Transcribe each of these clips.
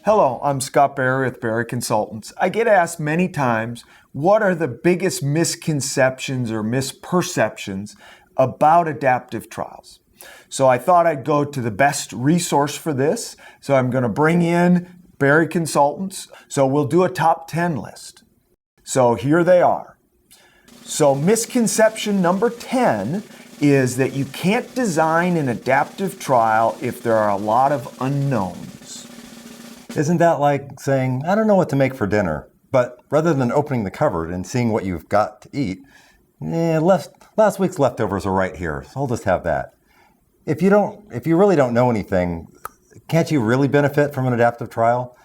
Hello, I'm Scott Barry with Barry Consultants. I get asked many times, what are the biggest misconceptions or misperceptions about adaptive trials? So I thought I'd go to the best resource for this. So I'm going to bring in Barry Consultants. So we'll do a top 10 list. So here they are. So misconception number 10 is that you can't design an adaptive trial if there are a lot of unknowns. Isn't that like saying, I don't know what to make for dinner, but rather than opening the cupboard and seeing what you've got to eat, last week's leftovers are right here, so I'll just have that. If you really don't know anything, can't you really benefit from an adaptive trial?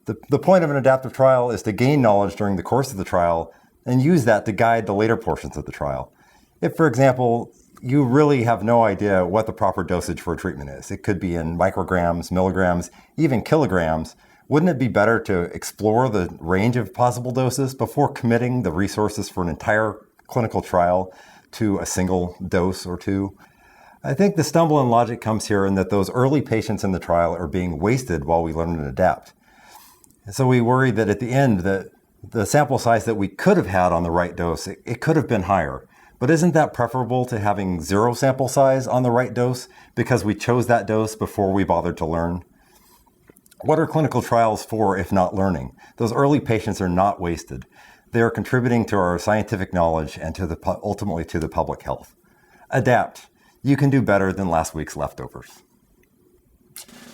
The point of an adaptive trial is to gain knowledge during the course of the trial and use that to guide the later portions of the trial. If, for example, you really have no idea what the proper dosage for a treatment is, it could be in micrograms, milligrams, even kilograms, wouldn't it be better to explore the range of possible doses before committing the resources for an entire clinical trial to a single dose or two? I think the stumble in logic comes here in that those early patients in the trial are being wasted while we learn and adapt. So we worry that at the end, the sample size that we could have had on the right dose, it could have been higher. But isn't that preferable to having zero sample size on the right dose because we chose that dose before we bothered to learn? What are clinical trials for if not learning? Those early patients are not wasted. They are contributing to our scientific knowledge and ultimately to the public health. Adapt. You can do better than last week's leftovers.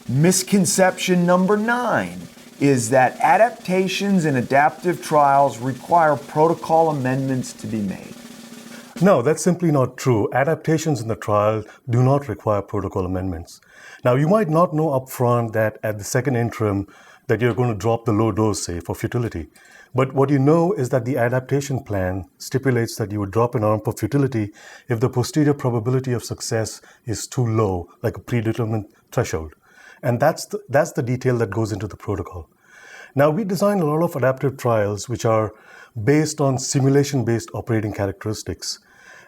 Misconception number 9 is that adaptations in adaptive trials require protocol amendments to be made. No, that's simply not true. Adaptations in the trial do not require protocol amendments. Now, you might not know upfront that at the second interim that you're going to drop the low dose, say, for futility. But what you know is that the adaptation plan stipulates that you would drop an arm for futility if the posterior probability of success is too low, like a predetermined threshold. And that's the detail that goes into the protocol. Now, we design a lot of adaptive trials which are based on simulation-based operating characteristics.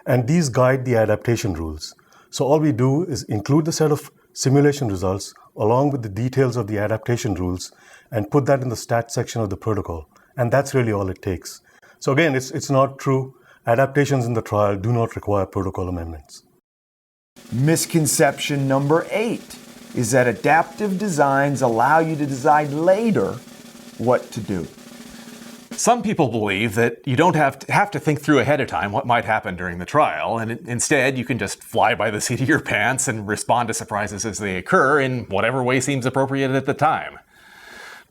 And these guide the adaptation rules. So all we do is include the set of simulation results along with the details of the adaptation rules and put that in the stat section of the protocol. And that's really all it takes. So again, it's not true. Adaptations in the trial do not require protocol amendments. Misconception number 8 is that adaptive designs allow you to decide later what to do. Some people believe that you don't have to think through ahead of time what might happen during the trial, and instead you can just fly by the seat of your pants and respond to surprises as they occur in whatever way seems appropriate at the time.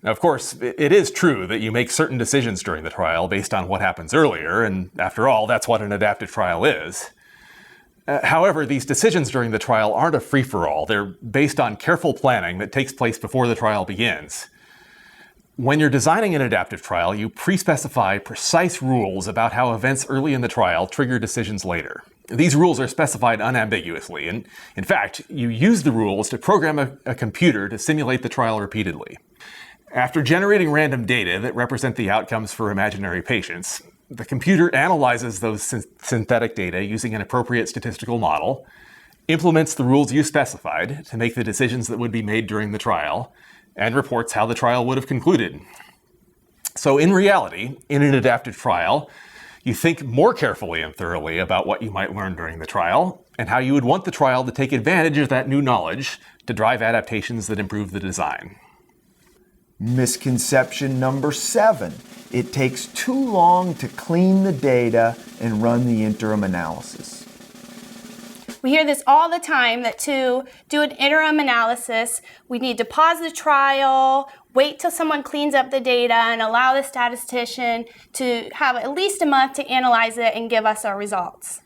Now, of course, it is true that you make certain decisions during the trial based on what happens earlier, and after all, that's what an adaptive trial is. However, these decisions during the trial aren't a free-for-all. They're based on careful planning that takes place before the trial begins. When you're designing an adaptive trial, you pre-specify precise rules about how events early in the trial trigger decisions later. These rules are specified unambiguously, and in fact, you use the rules to program a computer to simulate the trial repeatedly. After generating random data that represent the outcomes for imaginary patients, the computer analyzes those synthetic data using an appropriate statistical model, implements the rules you specified to make the decisions that would be made during the trial, and reports how the trial would have concluded. So in reality, in an adaptive trial, you think more carefully and thoroughly about what you might learn during the trial and how you would want the trial to take advantage of that new knowledge to drive adaptations that improve the design. Misconception number 7. It takes too long to clean the data and run the interim analysis. We hear this all the time, that to do an interim analysis, we need to pause the trial, wait till someone cleans up the data, and allow the statistician to have at least a month to analyze it and give us our results.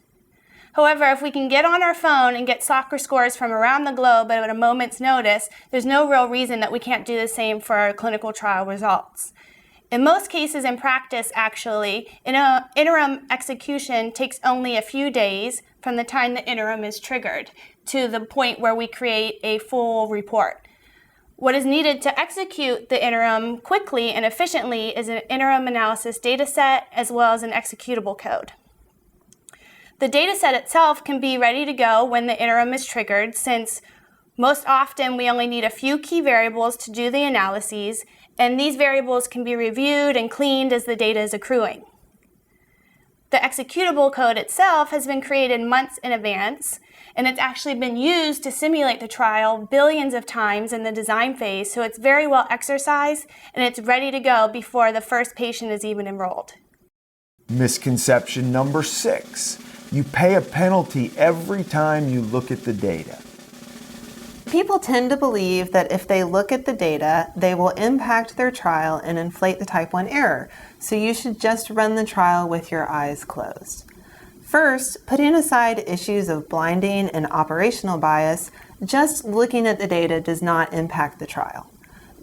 However, if we can get on our phone and get soccer scores from around the globe at a moment's notice, there's no real reason that we can't do the same for our clinical trial results. In most cases in practice, actually, interim execution takes only a few days from the time the interim is triggered to the point where we create a full report. What is needed to execute the interim quickly and efficiently is an interim analysis data set as well as an executable code. The data set itself can be ready to go when the interim is triggered, since Most often, we only need a few key variables to do the analyses, and these variables can be reviewed and cleaned as the data is accruing. The executable code itself has been created months in advance, and it's actually been used to simulate the trial billions of times in the design phase, so it's very well exercised and it's ready to go before the first patient is even enrolled. Misconception number 6. You pay a penalty every time you look at the data. People tend to believe that if they look at the data, they will impact their trial and inflate the type 1 error, so you should just run the trial with your eyes closed. First, putting aside issues of blinding and operational bias, just looking at the data does not impact the trial.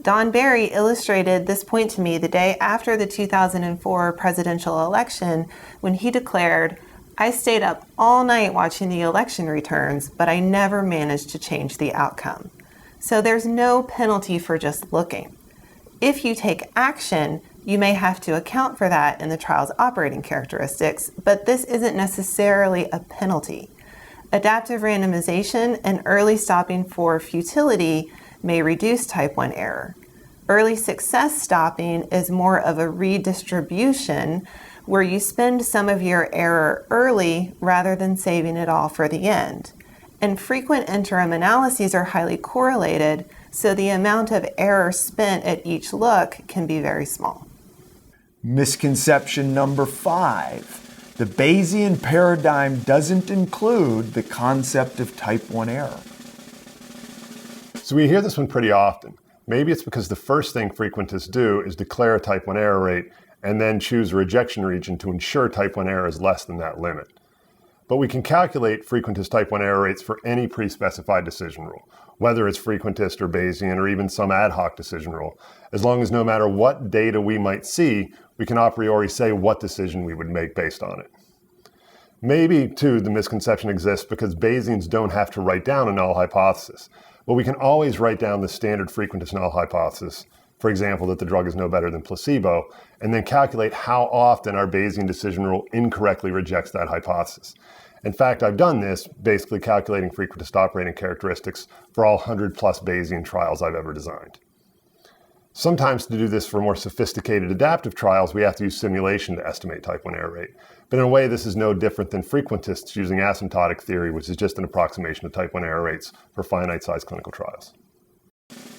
Don Barry illustrated this point to me the day after the 2004 presidential election when he declared, "I stayed up all night watching the election returns, but I never managed to change the outcome." So there's no penalty for just looking. If you take action, you may have to account for that in the trial's operating characteristics, but this isn't necessarily a penalty. Adaptive randomization and early stopping for futility may reduce type 1 error. Early success stopping is more of a redistribution where you spend some of your error early rather than saving it all for the end. And frequent interim analyses are highly correlated, so the amount of error spent at each look can be very small. Misconception number 5. The Bayesian paradigm doesn't include the concept of type 1 error. So we hear this one pretty often. Maybe it's because the first thing frequentists do is declare a type 1 error rate and then choose a rejection region to ensure type 1 error is less than that limit. But we can calculate frequentist type 1 error rates for any pre-specified decision rule, whether it's frequentist or Bayesian or even some ad hoc decision rule, as long as no matter what data we might see, we can a priori say what decision we would make based on it. Maybe, too, the misconception exists because Bayesians don't have to write down a null hypothesis, but we can always write down the standard frequentist null hypothesis, for example, that the drug is no better than placebo, and then calculate how often our Bayesian decision rule incorrectly rejects that hypothesis. In fact, I've done this, basically calculating frequentist operating characteristics for all 100 plus Bayesian trials I've ever designed. Sometimes to do this for more sophisticated adaptive trials, we have to use simulation to estimate type 1 error rate. But in a way, this is no different than frequentists using asymptotic theory, which is just an approximation of type 1 error rates for finite-sized clinical trials.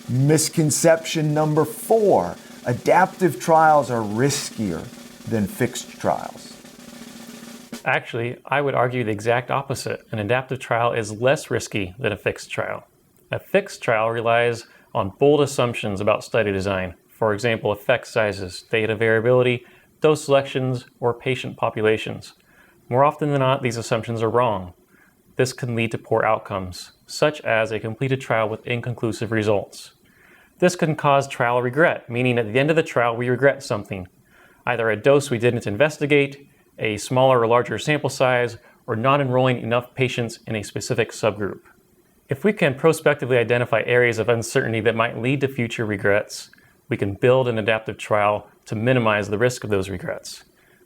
Misconception number 4. Adaptive trials are riskier than fixed trials. Actually, I would argue the exact opposite. An adaptive trial is less risky than a fixed trial. A fixed trial relies on bold assumptions about study design. For example, effect sizes, data variability, dose selections, or patient populations. More often than not, these assumptions are wrong. This can lead to poor outcomes, such as a completed trial with inconclusive results. This can cause trial regret, meaning at the end of the trial we regret something, either a dose we didn't investigate, a smaller or larger sample size, or not enrolling enough patients in a specific subgroup. If we can prospectively identify areas of uncertainty that might lead to future regrets, we can build an adaptive trial to minimize the risk of those regrets.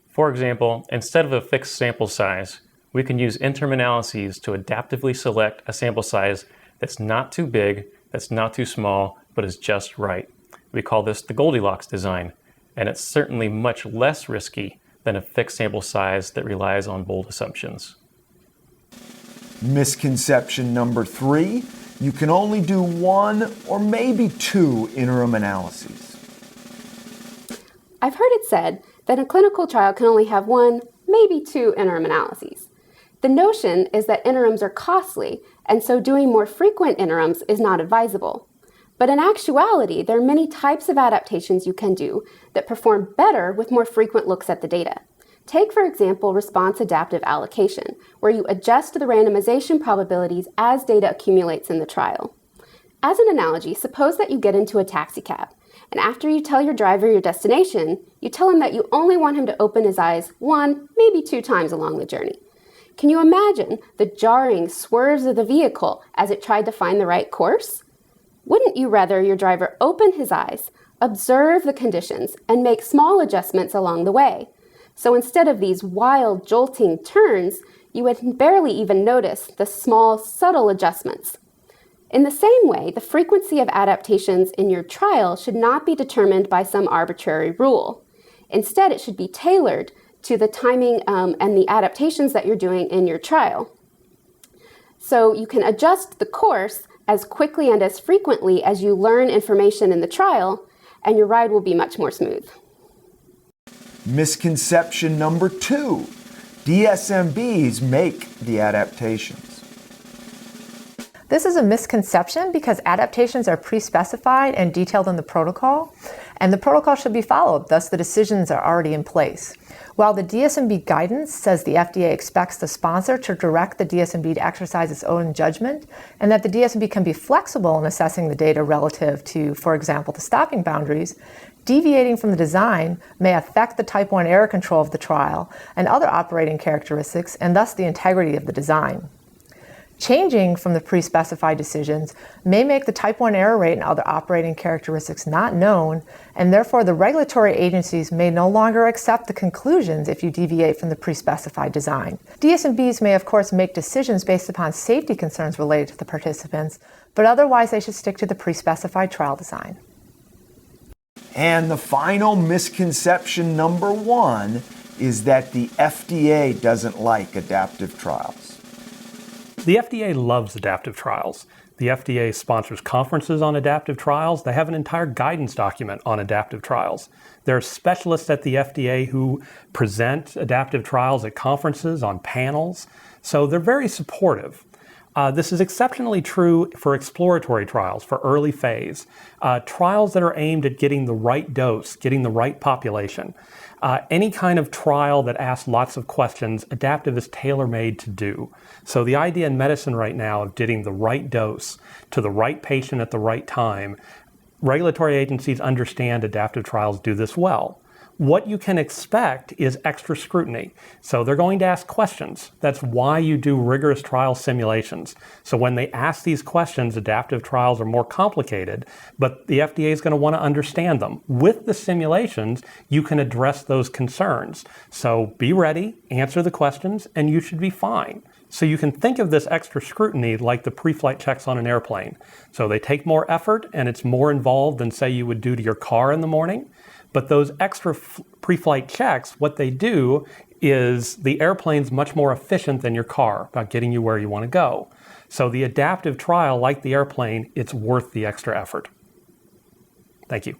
For example, instead of a fixed sample size, we can use interim analyses to adaptively select a sample size that's not too big, that's not too small, but is just right. We call this the Goldilocks design, and it's certainly much less risky than a fixed sample size that relies on bold assumptions. Misconception number 3. You can only do 1 or maybe 2 interim analyses. I've heard it said that a clinical trial can only have 1, maybe 2 interim analyses. The notion is that interims are costly, and so doing more frequent interims is not advisable. But in actuality, there are many types of adaptations you can do that perform better with more frequent looks at the data. Take, for example, response adaptive allocation, where you adjust the randomization probabilities as data accumulates in the trial. As an analogy, suppose that you get into a taxi cab, and after you tell your driver your destination, you tell him that you only want him to open his eyes 1, maybe 2 times along the journey. Can you imagine the jarring swerves of the vehicle as it tried to find the right course? Wouldn't you rather your driver open his eyes, observe the conditions, and make small adjustments along the way? So instead of these wild, jolting turns, you would barely even notice the small, subtle adjustments. In the same way, the frequency of adaptations in your trial should not be determined by some arbitrary rule. Instead, it should be tailored to the timing and the adaptations that you're doing in your trial. So you can adjust the course as quickly and as frequently as you learn information in the trial, and your ride will be much more smooth. Misconception number 2. Dsmbs make the adaptations. This is a misconception because adaptations are pre-specified and detailed in the protocol, and the protocol should be followed, thus the decisions are already in place. While the DSMB guidance says the FDA expects the sponsor to direct the DSMB to exercise its own judgment, and that the DSMB can be flexible in assessing the data relative to, for example, the stopping boundaries, deviating from the design may affect the type 1 error control of the trial and other operating characteristics, and thus the integrity of the design. Changing from the pre-specified decisions may make the type 1 error rate and other operating characteristics not known, and therefore the regulatory agencies may no longer accept the conclusions if you deviate from the pre-specified design. DSMBs may of course make decisions based upon safety concerns related to the participants, but otherwise they should stick to the pre-specified trial design. And the final misconception number 1 is that the FDA doesn't like adaptive trials. The FDA loves adaptive trials. The FDA sponsors conferences on adaptive trials. They have an entire guidance document on adaptive trials. There are specialists at the FDA who present adaptive trials at conferences, on panels, so they're very supportive. This is exceptionally true for exploratory trials, for early phase, trials that are aimed at getting the right dose, getting the right population. Any kind of trial that asks lots of questions, adaptive is tailor-made to do. So the idea in medicine right now of getting the right dose to the right patient at the right time, regulatory agencies understand adaptive trials do this well. What you can expect is extra scrutiny. So they're going to ask questions. That's why you do rigorous trial simulations. So when they ask these questions, adaptive trials are more complicated, but the FDA is going to want to understand them. With the simulations, you can address those concerns. So be ready, answer the questions, and you should be fine. So you can think of this extra scrutiny like the pre-flight checks on an airplane. So they take more effort and it's more involved than say you would do to your car in the morning. But those extra pre-flight checks, what they do is the airplane's much more efficient than your car about getting you where you want to go. So the adaptive trial, like the airplane, it's worth the extra effort. Thank you.